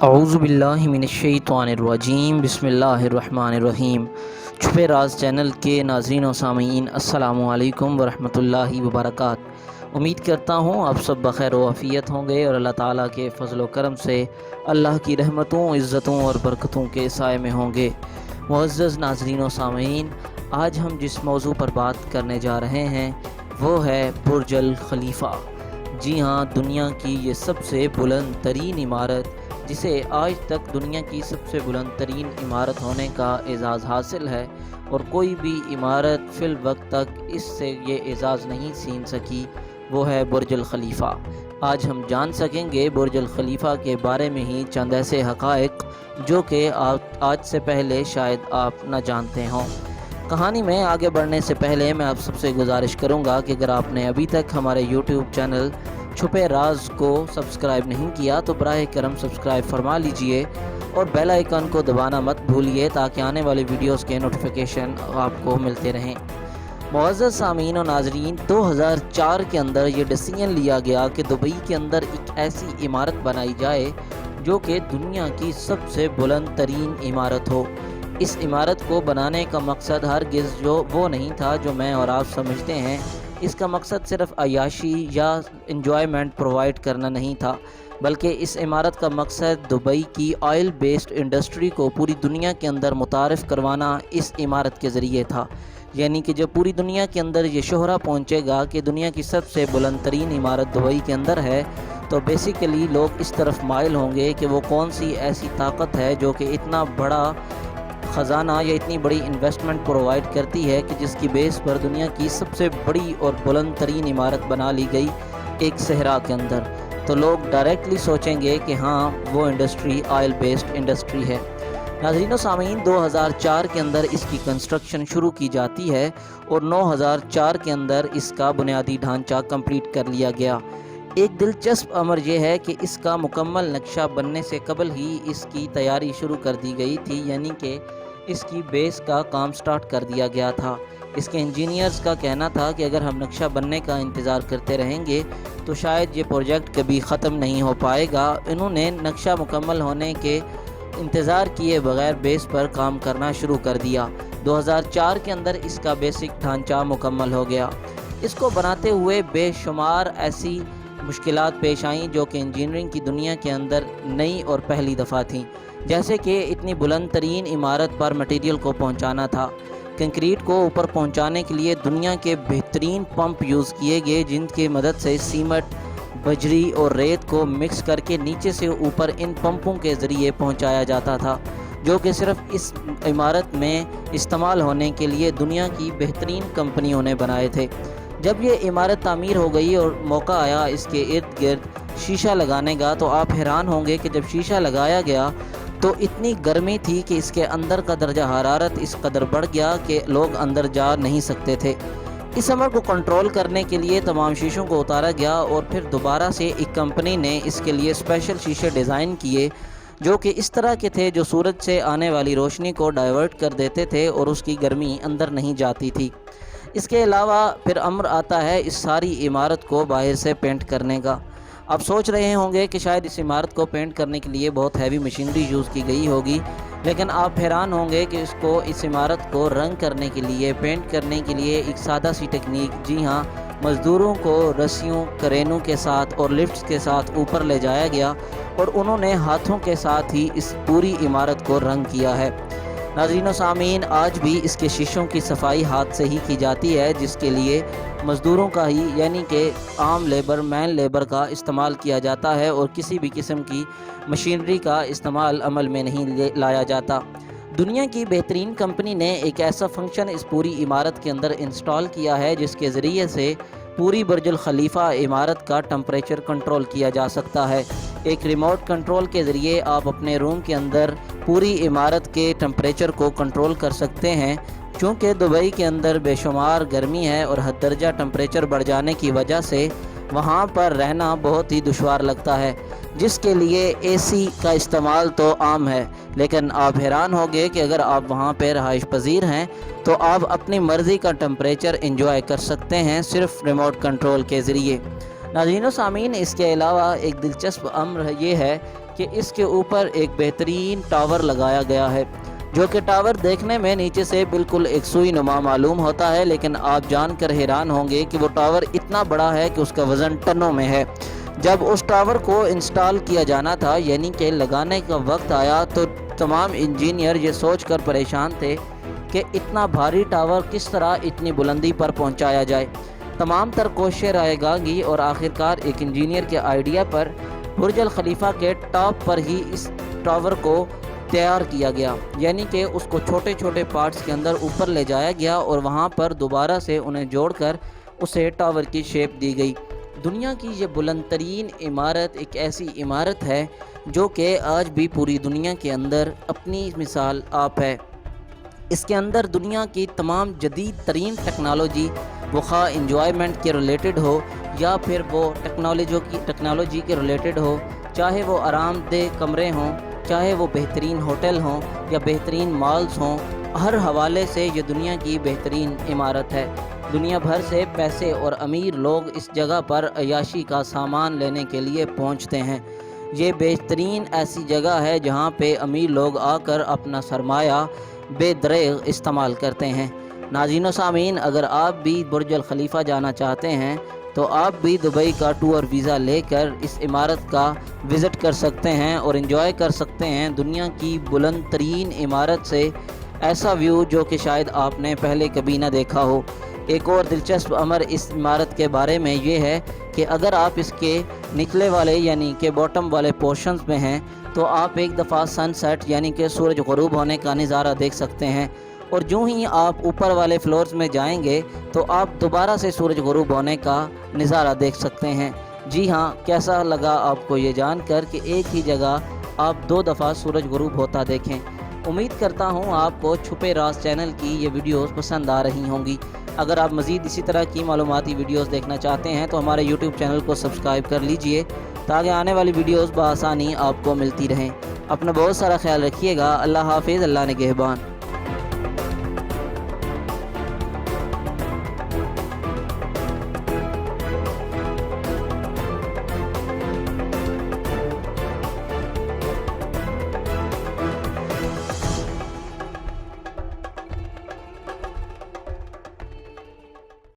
اعوذ باللہ من الشیطان الرجیم بسم اللہ الرحمن الرحیم۔ چھپے راز چینل کے ناظرین و سامعین، السلام علیکم ورحمۃ اللہ وبرکاتہ۔ امید کرتا ہوں آپ سب بخیر و عافیت ہوں گے اور اللہ تعالیٰ کے فضل و کرم سے اللہ کی رحمتوں، عزتوں اور برکتوں کے سائے میں ہوں گے۔ معزز ناظرین و سامعین، آج ہم جس موضوع پر بات کرنے جا رہے ہیں وہ ہے برج الخلیفہ۔ جی ہاں، دنیا کی یہ سب سے بلند ترین عمارت، جسے آج تک دنیا کی سب سے بلند ترین عمارت ہونے کا اعزاز حاصل ہے، اور کوئی بھی عمارت فی الوقت تک اس سے یہ اعزاز نہیں چھین سکی، وہ ہے برج الخلیفہ۔ آج ہم جان سکیں گے برج الخلیفہ کے بارے میں ہی چند ایسے حقائق جو کہ آج سے پہلے شاید آپ نہ جانتے ہوں۔ کہانی میں آگے بڑھنے سے پہلے میں آپ سب سے گزارش کروں گا کہ اگر آپ نے ابھی تک ہمارے یوٹیوب چینل چھپے راز کو سبسکرائب نہیں کیا تو براہ کرم سبسکرائب فرما لیجئے اور بیل آئیکن کو دبانا مت بھولیے تاکہ آنے والی ویڈیوز کے نوٹیفیکیشن آپ کو ملتے رہیں۔ معزز سامعین و ناظرین، 2004 کے اندر یہ ڈیسیژن لیا گیا کہ دبئی کے اندر ایک ایسی عمارت بنائی جائے جو کہ دنیا کی سب سے بلند ترین عمارت ہو۔ اس عمارت کو بنانے کا مقصد ہرگز جو وہ نہیں تھا جو میں اور آپ سمجھتے ہیں۔ اس کا مقصد صرف عیاشی یا انجوائمنٹ پرووائڈ کرنا نہیں تھا، بلکہ اس عمارت کا مقصد دبئی کی آئل بیسڈ انڈسٹری کو پوری دنیا کے اندر متعارف کروانا اس عمارت کے ذریعے تھا۔ یعنی کہ جب پوری دنیا کے اندر یہ شہرہ پہنچے گا کہ دنیا کی سب سے بلند ترین عمارت دبئی کے اندر ہے، تو بیسیکلی لوگ اس طرف مائل ہوں گے کہ وہ کون سی ایسی طاقت ہے جو کہ اتنا بڑا خزانہ یا اتنی بڑی انویسٹمنٹ پرووائڈ کرتی ہے کہ جس کی بیس پر دنیا کی سب سے بڑی اور بلند ترین عمارت بنا لی گئی ایک صحرا کے اندر۔ تو لوگ ڈائریکٹلی سوچیں گے کہ ہاں، وہ انڈسٹری آئل بیسڈ انڈسٹری ہے۔ ناظرین و سامعین، 2004 کے اندر اس کی کنسٹرکشن شروع کی جاتی ہے اور 2004 کے اندر اس کا بنیادی ڈھانچہ کمپلیٹ کر لیا گیا۔ ایک دلچسپ امر یہ ہے کہ اس کا مکمل نقشہ بننے سے قبل ہی اس کی تیاری شروع کر دی گئی تھی، یعنی کہ اس کی بیس کا کام سٹارٹ کر دیا گیا تھا۔ اس کے انجینئرز کا کہنا تھا کہ اگر ہم نقشہ بننے کا انتظار کرتے رہیں گے تو شاید یہ پروجیکٹ کبھی ختم نہیں ہو پائے گا۔ انہوں نے نقشہ مکمل ہونے کے انتظار کیے بغیر بیس پر کام کرنا شروع کر دیا۔ 2004 کے اندر اس کا بیسک ڈھانچہ مکمل ہو گیا۔ اس کو بناتے ہوئے بے شمار ایسی مشکلات پیش آئیں جو کہ انجینئرنگ کی دنیا کے اندر نئی اور پہلی دفعہ تھیں، جیسے کہ اتنی بلند ترین عمارت پر مٹیریل کو پہنچانا تھا۔ کنکریٹ کو اوپر پہنچانے کے لیے دنیا کے بہترین پمپ یوز کیے گئے، جن کی مدد سے سیمنٹ، بجری اور ریت کو مکس کر کے نیچے سے اوپر ان پمپوں کے ذریعے پہنچایا جاتا تھا، جو کہ صرف اس عمارت میں استعمال ہونے کے لیے دنیا کی بہترین کمپنیوں نے بنائے تھے۔ جب یہ عمارت تعمیر ہو گئی اور موقع آیا اس کے ارد گرد شیشہ لگانے کا، تو آپ حیران ہوں گے کہ جب شیشہ لگایا گیا تو اتنی گرمی تھی کہ اس کے اندر کا درجہ حرارت اس قدر بڑھ گیا کہ لوگ اندر جا نہیں سکتے تھے۔ اس عمل کو کنٹرول کرنے کے لیے تمام شیشوں کو اتارا گیا اور پھر دوبارہ سے ایک کمپنی نے اس کے لیے اسپیشل شیشے ڈیزائن کیے جو کہ اس طرح کے تھے جو سورج سے آنے والی روشنی کو ڈائیورٹ کر دیتے تھے اور اس کی گرمی اندر نہیں جاتی تھی۔ اس کے علاوہ پھر امر آتا ہے اس ساری عمارت کو باہر سے پینٹ کرنے کا۔ آپ سوچ رہے ہوں گے کہ شاید اس عمارت کو پینٹ کرنے کے لیے بہت ہیوی مشینری یوز کی گئی ہوگی، لیکن آپ حیران ہوں گے کہ اس عمارت کو رنگ کرنے کے لیے، پینٹ کرنے کے لیے ایک سادہ سی ٹیکنیک، جی ہاں، مزدوروں کو رسیوں، کرینوں کے ساتھ اور لفٹس کے ساتھ اوپر لے جایا گیا اور انہوں نے ہاتھوں کے ساتھ ہی اس پوری عمارت کو رنگ کیا ہے۔ ناظرین و سامعین، آج بھی اس کے شیشوں کی صفائی ہاتھ سے ہی کی جاتی ہے، جس کے لیے مزدوروں کا ہی، یعنی کہ عام لیبر، مین لیبر کا استعمال کیا جاتا ہے اور کسی بھی قسم کی مشینری کا استعمال عمل میں نہیں لایا جاتا۔ دنیا کی بہترین کمپنی نے ایک ایسا فنکشن اس پوری عمارت کے اندر انسٹال کیا ہے جس کے ذریعے سے پوری برج الخلیفہ عمارت کا ٹمپریچر کنٹرول کیا جا سکتا ہے۔ ایک ریموٹ کنٹرول کے ذریعے آپ اپنے روم کے اندر پوری عمارت کے ٹمپریچر کو کنٹرول کر سکتے ہیں۔ چونکہ دبئی کے اندر بے شمار گرمی ہے اور حد درجہ ٹمپریچر بڑھ جانے کی وجہ سے وہاں پر رہنا بہت ہی دشوار لگتا ہے، جس کے لیے اے سی کا استعمال تو عام ہے، لیکن آپ حیران ہوگے کہ اگر آپ وہاں پہ رہائش پذیر ہیں تو آپ اپنی مرضی کا ٹمپریچر انجوائے کر سکتے ہیں صرف ریموٹ کنٹرول کے ذریعے۔ ناظرین و سامعین، اس کے علاوہ ایک دلچسپ امر یہ ہے کہ کہ اس کے اوپر ایک بہترین ٹاور لگایا گیا ہے، جو کہ ٹاور دیکھنے میں نیچے سے بالکل ایک سوئی نما معلوم ہوتا ہے، لیکن آپ جان کر حیران ہوں گے کہ وہ ٹاور اتنا بڑا ہے کہ اس کا وزن ٹنوں میں ہے۔ جب اس ٹاور کو انسٹال کیا جانا تھا، یعنی کہ لگانے کا وقت آیا، تو تمام انجینئر یہ سوچ کر پریشان تھے کہ اتنا بھاری ٹاور کس طرح اتنی بلندی پر پہنچایا جائے۔ تمام تر کوششیں رائے گاگی اور آخرکار ایک انجینئر کے آئیڈیا پر برج الخلیفہ کے ٹاپ پر ہی اس ٹاور کو تیار کیا گیا، یعنی کہ اس کو چھوٹے چھوٹے پارٹس کے اندر اوپر لے جایا گیا اور وہاں پر دوبارہ سے انہیں جوڑ کر اسے ٹاور کی شیپ دی گئی۔ دنیا کی یہ بلند ترین عمارت ایک ایسی عمارت ہے جو کہ آج بھی پوری دنیا کے اندر اپنی مثال آپ ہے۔ اس کے اندر دنیا کی تمام جدید ترین ٹیکنالوجی، وہ خواہ انجوائمنٹ کے ریلیٹڈ ہو یا پھر وہ ٹیکنالوجی کے ریلیٹڈ ہو، چاہے وہ آرام دہ کمرے ہوں، چاہے وہ بہترین ہوٹل ہوں یا بہترین مالز ہوں، ہر حوالے سے یہ دنیا کی بہترین عمارت ہے۔ دنیا بھر سے پیسے اور امیر لوگ اس جگہ پر عیاشی کا سامان لینے کے لیے پہنچتے ہیں۔ یہ بہترین ایسی جگہ ہے جہاں پہ امیر لوگ آ کر اپنا سرمایہ بے دریغ استعمال کرتے ہیں۔ ناظرین و سامعین، اگر آپ بھی برج الخلیفہ جانا چاہتے ہیں تو آپ بھی دبئی کا ٹور ویزا لے کر اس عمارت کا وزٹ کر سکتے ہیں اور انجوائے کر سکتے ہیں دنیا کی بلند ترین عمارت سے ایسا ویو جو کہ شاید آپ نے پہلے کبھی نہ دیکھا ہو۔ ایک اور دلچسپ امر اس عمارت کے بارے میں یہ ہے کہ اگر آپ اس کے نچلے والے یعنی کہ باٹم والے پورشنز میں ہیں تو آپ ایک دفعہ سن سیٹ یعنی کہ سورج غروب ہونے کا نظارہ دیکھ سکتے ہیں، اور جو ہی آپ اوپر والے فلورز میں جائیں گے تو آپ دوبارہ سے سورج غروب ہونے کا نظارہ دیکھ سکتے ہیں۔ جی ہاں، کیسا لگا آپ کو یہ جان کر کہ ایک ہی جگہ آپ 2 دفعہ سورج غروب ہوتا دیکھیں؟ امید کرتا ہوں آپ کو چھپے راز چینل کی یہ ویڈیوز پسند آ رہی ہوں گی۔ اگر آپ مزید اسی طرح کی معلوماتی ویڈیوز دیکھنا چاہتے ہیں تو ہمارے یوٹیوب چینل کو سبسکرائب کر لیجئے تاکہ آنے والی ویڈیوز بآسانی آپ کو ملتی رہیں۔ اپنا بہت سارا خیال رکھیے گا۔ اللہ حافظ، اللہ نگہبان۔